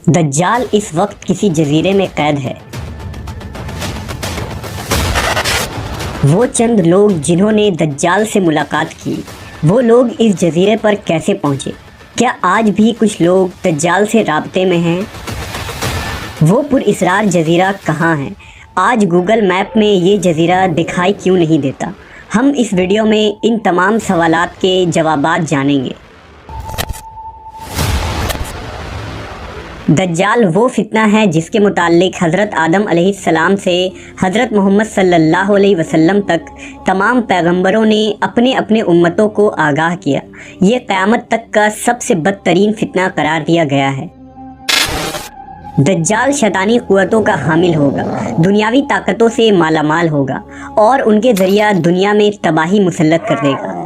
दज्जाल इस वक्त किसी जजीरे में कैद है। वो चंद लोग जिन्होंने दज्जाल से मुलाकात की, वो लोग इस जजीरे पर कैसे पहुँचे? क्या आज भी कुछ लोग दज्जाल से राब्ते में हैं? वो पुरअसरार जजीरा कहाँ है? आज गूगल मैप में ये जजीरा दिखाई क्यों नहीं देता? हम इस वीडियो में इन तमाम सवालात के जवाबात जानेंगे। दज्जाल वो फितना है जिसके मुताल्लिक हज़रत आदम अलैहिस्सलाम से हज़रत मोहम्मद सल्लल्लाहु अलैहि वसल्लम तक तमाम पैगंबरों ने अपने अपने उम्मतों को आगाह किया। ये क़यामत तक का सबसे बदतरीन फितना करार दिया गया है। दज्जाल शैतानी क़ुव्वतों का हामिल होगा, दुनियावी ताकतों से मालामाल होगा और उनके ज़रिया दुनिया में तबाही मुसल्लत कर देगा।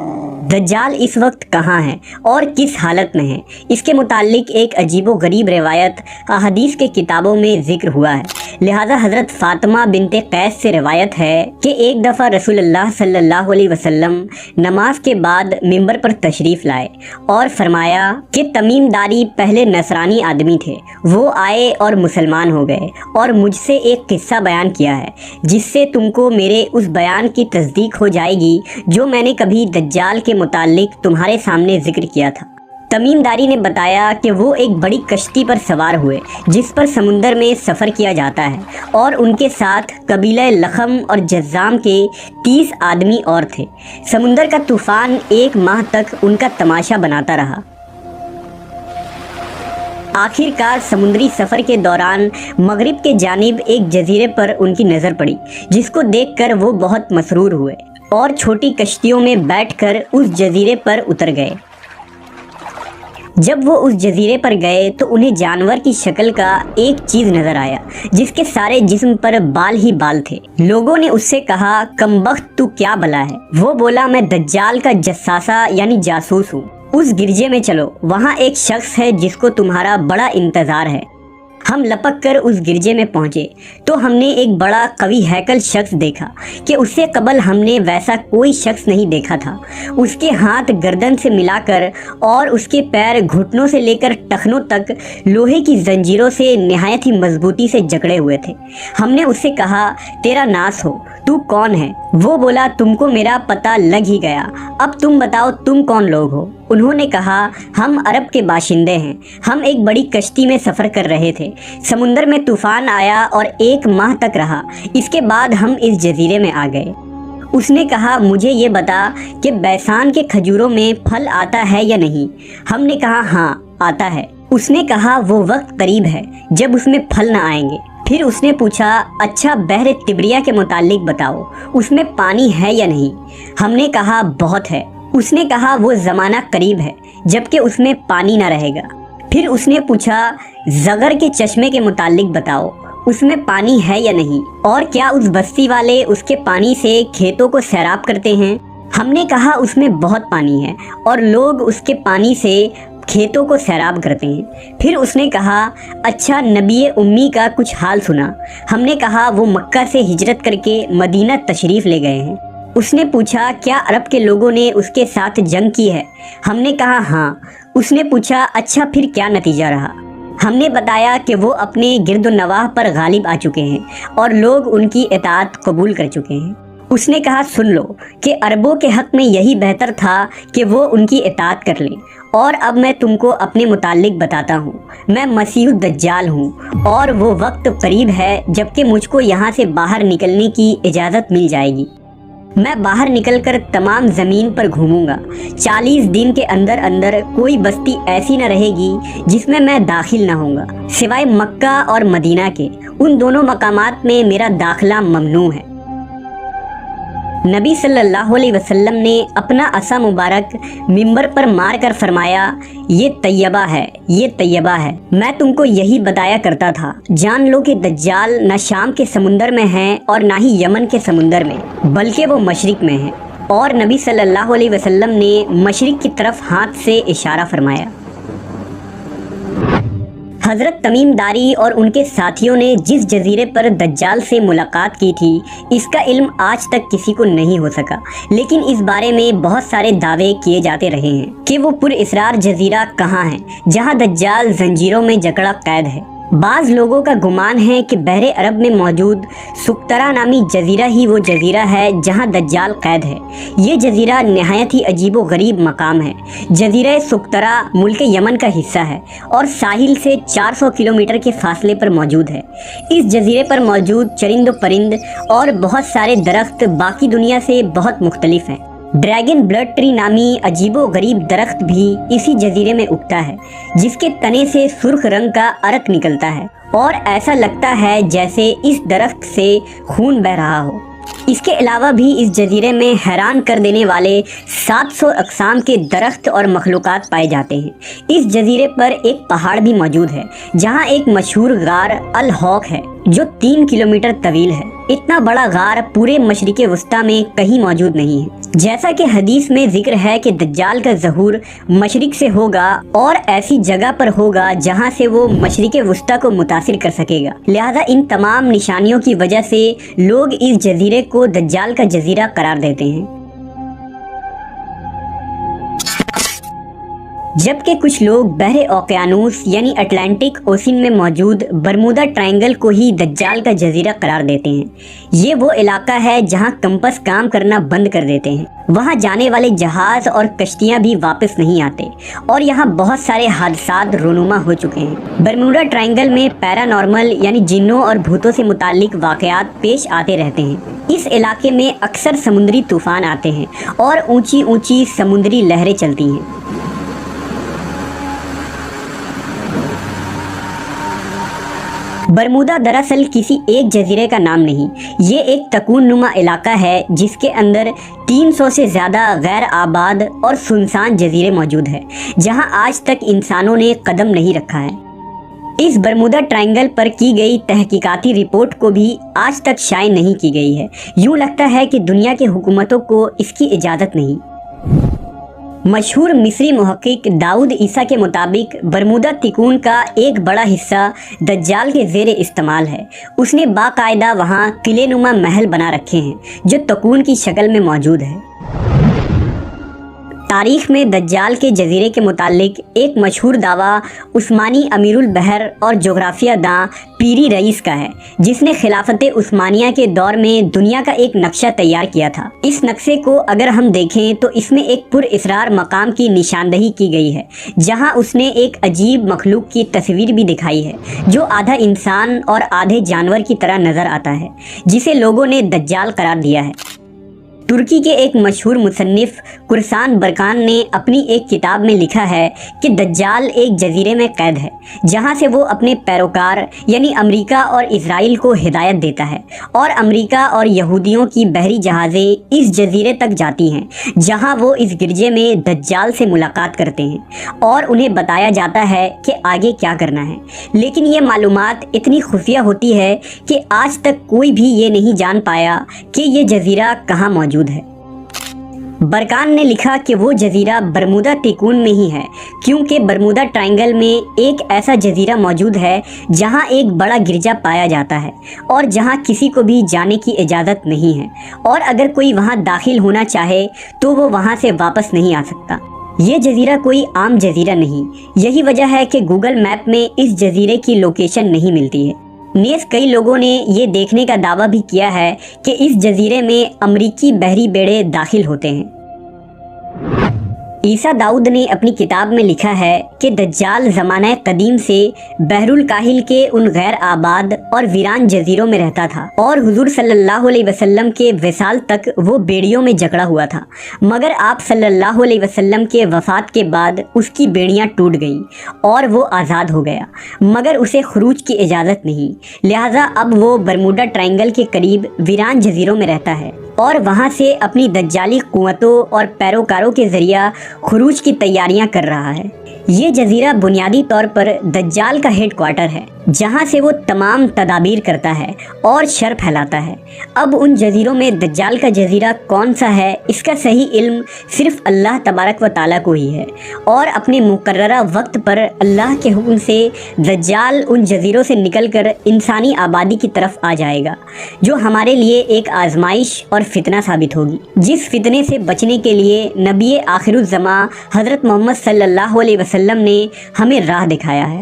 दज्जाल इस वक्त कहाँ है और किस हालत में है? इसके मुताल्लिक एक अजीबो गरीब रिवायत अहदीस के किताबों में ज़िक्र हुआ है। लिहाजा हज़रत फ़ातिमा बिनते कैस से रिवायत है कि एक दफ़ा रसूलुल्लाह सल्लल्लाहु अलैहि वसल्लम नमाज के बाद मिंबर पर तशरीफ़ लाए और फरमाया कि तमीमदारी पहले नसरानी आदमी थे, वो आए और मुसलमान हो गए और मुझसे एक किस्सा बयान किया है जिससे तुमको मेरे उस बयान की तस्दीक हो जाएगी जो मैंने कभी दज्जाल के मुताल्लिक तुम्हारे सामने जिक्र किया था। तमीमदारी ने बताया कि वो एक बड़ी कश्ती पर सवार हुए जिस पर समुंदर में सफ़र किया जाता है और उनके साथ कबीला लखम और जज़्ज़ाम के 30 आदमी और थे। समुंदर का तूफ़ान 1 माह तक उनका तमाशा बनाता रहा। आखिरकार समुद्री सफ़र के दौरान मगरिब के जानिब एक जजीरे पर उनकी नज़र पड़ी जिसको देखकर वो बहुत मसरूर हुए और छोटी कश्तियों में बैठकर उस जजीरे पर उतर गए। जब वो उस जजीरे पर गए तो उन्हें जानवर की शक्ल का एक चीज़ नज़र आया जिसके सारे जिस्म पर बाल ही बाल थे। लोगों ने उससे कहा, कमबख्त तू क्या बला है? वो बोला, मैं दज्जाल का जस्सासा यानी जासूस हूँ। उस गिरजे में चलो, वहाँ एक शख्स है जिसको तुम्हारा बड़ा इंतज़ार है। हम लपक कर उस गिरजे में पहुँचे तो हमने एक बड़ा कवि हैकल शख्स देखा कि उससे कबल हमने वैसा कोई शख्स नहीं देखा था। उसके हाथ गर्दन से मिलाकर और उसके पैर घुटनों से लेकर टखनों तक लोहे की जंजीरों से निहायत ही मजबूती से जकड़े हुए थे। हमने उससे कहा, तेरा नास हो, तू कौन है? वो बोला, तुमको मेरा पता लग ही गया, अब तुम बताओ तुम कौन लोग हो? उन्होंने कहा, हम अरब के बाशिंदे हैं। हम एक बड़ी कश्ती में सफ़र कर रहे थे। समुंदर में तूफ़ान आया और 1 माह तक रहा। इसके बाद हम इस जजीरे में आ गए। उसने कहा, मुझे ये बता कि बैसान के खजूरों में फल आता है या नहीं? हमने कहा, हाँ आता है। उसने कहा, वो वक्त करीब है जब उसमें फल न आएंगे। फिर उसने पूछा, अच्छा बहर तिब्रिया के मुताल्लिक बताओ, उसमें पानी है या नहीं? हमने कहा, बहुत है। उसने कहा, वो ज़माना करीब है जबकि उसमें पानी ना रहेगा। फिर उसने पूछा, ज़गर के चश्मे के मुताल्लिक बताओ, उसमें पानी है या नहीं? और क्या उस बस्ती वाले उसके पानी से खेतों को सैराब करते हैं? हमने कहा, उसमें बहुत पानी है और लोग उसके पानी से खेतों को सैराब करते हैं। फिर उसने कहा, अच्छा नबी उम्मी का कुछ हाल सुना? हमने कहा, वो मक्का से हिजरत करके मदीना तशरीफ़ ले गए हैं। उसने पूछा, क्या अरब के लोगों ने उसके साथ जंग की है? हमने कहा, हाँ। उसने पूछा, अच्छा फिर क्या नतीजा रहा? हमने बताया कि वो अपने गिरदोनवाह पर गालिब आ चुके हैं और लोग उनकी इताअत कबूल कर चुके हैं। उसने कहा, सुन लो कि अरबों के हक़ में यही बेहतर था कि वो उनकी इताअत कर लें। और अब मैं तुमको अपने मुताल्लिक बताता हूँ। मैं मसीह दज्जाल हूँ और वो वक्त करीब है जबकि मुझको यहाँ से बाहर निकलने की इजाज़त मिल जाएगी। मैं बाहर निकलकर तमाम ज़मीन पर घूमूंगा। 40 दिन के अंदर अंदर कोई बस्ती ऐसी न रहेगी जिसमें मैं दाखिल न होऊंगा, सिवाय मक्का और मदीना के। उन दोनों मकामात में मेरा दाखिला ममनू है। नबी सल्लल्लाहु अलैहि वसल्लम ने अपना असा मुबारक मिंबर पर मार कर फरमाया, ये तैयबा है, ये तैयबा है। मैं तुमको यही बताया करता था। जान लो कि दज्जाल न शाम के समुंदर में है और ना ही यमन के समुंदर में, बल्कि वो मशरिक में है। और नबी सल्लल्लाहु अलैहि वसल्लम ने मशरिक की तरफ हाथ से इशारा फरमाया। हज़रत तमीमदारी और उनके साथियों ने जिस जजीरे पर दज्जाल से मुलाकात की थी, इसका इल्म आज तक किसी को नहीं हो सका, लेकिन इस बारे में बहुत सारे दावे किए जाते रहे हैं कि वो पुरअसरार जजीरा कहाँ है जहाँ दज्जाल जंजीरों में जकड़ा कैद है। بعض لوگوں کا گمان ہے کہ بحر عرب میں موجود سقطرہ نامی جزیرہ ہی وہ جزیرہ ہے جہاں دجال قید ہے۔ یہ جزیرہ نہایت ہی عجیب و غریب مقام ہے۔ جزیرہ سقطرہ ملک یمن کا حصہ ہے اور ساحل سے 400 کلومیٹر کے فاصلے پر موجود ہے۔ اس جزیرے پر موجود چرند و پرند اور بہت سارے درخت باقی دنیا سے بہت مختلف ہیں۔ ڈریگن بلڈ ٹری نامی عجیب و غریب درخت بھی اسی جزیرے میں اگتا ہے، جس کے تنے سے سرخ رنگ کا عرق نکلتا ہے اور ایسا لگتا ہے جیسے اس درخت سے خون بہہ رہا ہو۔ اس کے علاوہ بھی اس جزیرے میں حیران کر دینے والے 700 اقسام کے درخت اور مخلوقات پائے جاتے ہیں۔ اس جزیرے پر ایک پہاڑ بھی موجود ہے جہاں ایک مشہور غار الحوق ہے جو 3 کلومیٹر طویل ہے۔ اتنا بڑا غار پورے مشرق وسطیٰ میں کہیں موجود نہیں ہے۔ جیسا کہ حدیث میں ذکر ہے کہ دجال کا ظہور مشرق سے ہوگا اور ایسی جگہ پر ہوگا جہاں سے وہ مشرق وسطیٰ کو متاثر کر سکے گا، لہذا ان تمام نشانیوں کی وجہ سے لوگ اس جزیرے کو دجال کا جزیرہ قرار دیتے ہیں۔ جبکہ کچھ لوگ بحر اوقیانوس یعنی اٹلانٹک اوشن میں موجود برمودا ٹرائنگل کو ہی دجال کا جزیرہ قرار دیتے ہیں۔ یہ وہ علاقہ ہے جہاں کمپس کام کرنا بند کر دیتے ہیں، وہاں جانے والے جہاز اور کشتیاں بھی واپس نہیں آتے اور یہاں بہت سارے حادثات رونما ہو چکے ہیں۔ برمودا ٹرائنگل میں پیرانارمل یعنی جنوں اور بھوتوں سے متعلق واقعات پیش آتے رہتے ہیں۔ اس علاقے میں اکثر سمندری طوفان آتے ہیں اور اونچی اونچی سمندری لہریں چلتی ہیں۔ برمودا دراصل کسی ایک جزیرے کا نام نہیں، یہ ایک تکون نما علاقہ ہے جس کے اندر 300 سے زیادہ غیر آباد اور سنسان جزیرے موجود ہیں جہاں آج تک انسانوں نے قدم نہیں رکھا ہے۔ اس برمودا ٹرائنگل پر کی گئی تحقیقاتی رپورٹ کو بھی آج تک شائع نہیں کی گئی ہے۔ یوں لگتا ہے کہ دنیا کے حکومتوں کو اس کی اجازت نہیں۔ مشہور مصری محقق داؤد عیسیٰ کے مطابق برمودا تکون کا ایک بڑا حصہ دجال کے زیر استعمال ہے۔ اس نے باقاعدہ وہاں قلعے نما محل بنا رکھے ہیں جو تکون کی شکل میں موجود ہے۔ تاریخ میں دجال کے جزیرے کے متعلق ایک مشہور دعویٰ عثمانی امیر البحر اور جغرافیہ داں پیری رئیس کا ہے، جس نے خلافت عثمانیہ کے دور میں دنیا کا ایک نقشہ تیار کیا تھا۔ اس نقشے کو اگر ہم دیکھیں تو اس میں ایک پر اسرار مقام کی نشاندہی کی گئی ہے جہاں اس نے ایک عجیب مخلوق کی تصویر بھی دکھائی ہے جو آدھا انسان اور آدھے جانور کی طرح نظر آتا ہے، جسے لوگوں نے دجال قرار دیا ہے۔ ترکی کے ایک مشہور مصنف قرسان برکان نے اپنی ایک کتاب میں لکھا ہے کہ دجال ایک جزیرے میں قید ہے جہاں سے وہ اپنے پیروکار یعنی امریکہ اور اسرائیل کو ہدایت دیتا ہے، اور امریکہ اور یہودیوں کی بحری جہازیں اس جزیرے تک جاتی ہیں جہاں وہ اس گرجے میں دجال سے ملاقات کرتے ہیں اور انہیں بتایا جاتا ہے کہ آگے کیا کرنا ہے، لیکن یہ معلومات اتنی خفیہ ہوتی ہے کہ آج تک کوئی بھی یہ نہیں جان پایا کہ یہ جزیرہ کہاں موجود ہے۔ برکان نے لکھا کہ وہ جزیرہ برمودا تکون میں ہی ہے، کیونکہ برمودا ٹرائنگل میں ایک ایسا جزیرہ موجود ہے جہاں ایک بڑا گرجا پایا جاتا ہے اور جہاں کسی کو بھی جانے کی اجازت نہیں ہے، اور اگر کوئی وہاں داخل ہونا چاہے تو وہ وہاں سے واپس نہیں آ سکتا۔ یہ جزیرہ کوئی عام جزیرہ نہیں، یہی وجہ ہے کہ گوگل میپ میں اس جزیرے کی لوکیشن نہیں ملتی ہے۔ نیز کئی لوگوں نے یہ دیکھنے کا دعویٰ بھی کیا ہے کہ اس جزیرے میں امریکی بحری بیڑے داخل ہوتے ہیں۔ عیسیٰ داؤد نے اپنی کتاب میں لکھا ہے کہ دجال زمانہ قدیم سے بحر الکاہل کے ان غیر آباد اور ویران جزیروں میں رہتا تھا، اور حضور صلی اللہ علیہ وسلم کے وصال تک وہ بیڑیوں میں جکڑا ہوا تھا، مگر آپ صلی اللہ علیہ وسلم کے وفات کے بعد اس کی بیڑیاں ٹوٹ گئیں اور وہ آزاد ہو گیا، مگر اسے خروج کی اجازت نہیں، لہٰذا اب وہ برمودا ٹرائنگل کے قریب ویران جزیروں میں رہتا ہے اور وہاں سے اپنی دجالی قوتوں اور پیروکاروں کے ذریعہ خروج کی تیاریاں کر رہا ہے۔ یہ جزیرہ بنیادی طور پر دجال کا ہیڈ کوارٹر ہے جہاں سے وہ تمام تدابیر کرتا ہے اور شر پھیلاتا ہے۔ اب ان جزیروں میں دجال کا جزیرہ کون سا ہے اس کا صحیح علم صرف اللہ تبارک و تعالیٰ کو ہی ہے، اور اپنے مقررہ وقت پر اللہ کے حکم سے دجال ان جزیروں سے نکل کر انسانی آبادی کی طرف آ جائے گا، جو ہمارے لیے ایک آزمائش اور فتنہ ثابت ہوگی، جس فتنے سے بچنے کے لیے نبی آخر الزماں حضرت محمد صلی اللہ علیہ وسلم نے ہمیں راہ دکھایا ہے۔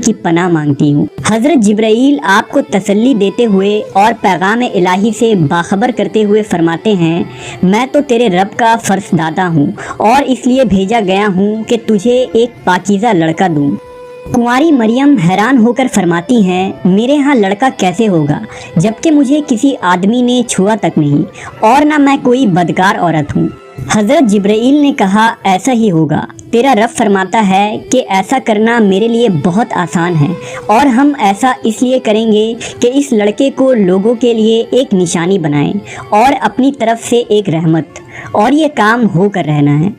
की पनाह मांगती हूँ। हजरत जिब्राइल आपको तसल्ली देते हुए और पैगाम इलाही से बाखबर करते हुए फरमाते हैं, मैं तो तेरे रब का फर्जदादा हूँ और इसलिए भेजा गया हूँ कि तुझे एक पाकीज़ा लड़का दूँ। कुंवारी मरियम हैरान होकर फरमाती हैं, मेरे यहाँ लड़का कैसे होगा जबकि मुझे किसी आदमी ने छुआ तक नहीं और ना मैं कोई बदकार औरत हूँ। हजरत जिब्राइल ने कहा, ऐसा ही होगा। तेरा रब फरमाता है कि ऐसा करना मेरे लिए बहुत आसान है और हम ऐसा इसलिए करेंगे कि इस लड़के को लोगों के लिए एक निशानी बनाएं और अपनी तरफ से एक रहमत, और ये काम होकर रहना है।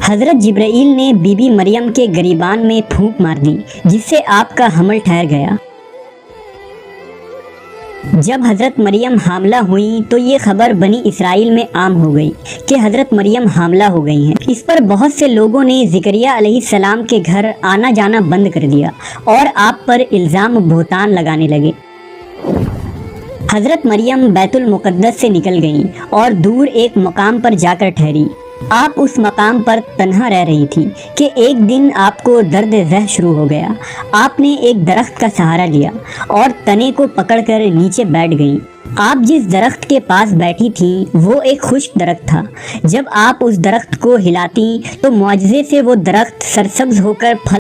हज़रत जिब्राइल ने बीबी मरियम के गिरीबान में फूंक मार दी, जिससे आपका हमल ठहर गया। जब हज़रत मरियम हामला हुई तो ये खबर बनी इसराइल में आम हो गई कि हज़रत मरियम हामला हो गई हैं। इस पर बहुत से लोगों ने ज़करिया अलैहिस्सलाम के घर आना जाना बंद कर दिया और आप पर इल्ज़ाम बहतान लगाने लगे। हज़रत मरियम बैतुल मुक़द्दस से निकल गईं और दूर एक मकाम पर जाकर ठहरी। आप उस मकाम पर तन्हा रह रही थी कि एक दिन आपको दर्द ज़ह शुरू हो गया। आपने एक दरख्त का सहारा लिया और तने को पकड़कर नीचे बैठ गईं। आप जिस दरख्त के पास बैठी थीं वो एक खुश्क दरख्त था। जब आप उस दरख्त को हिलाती तो मुआजिज़े से वो दरख्त सरसब्ज होकर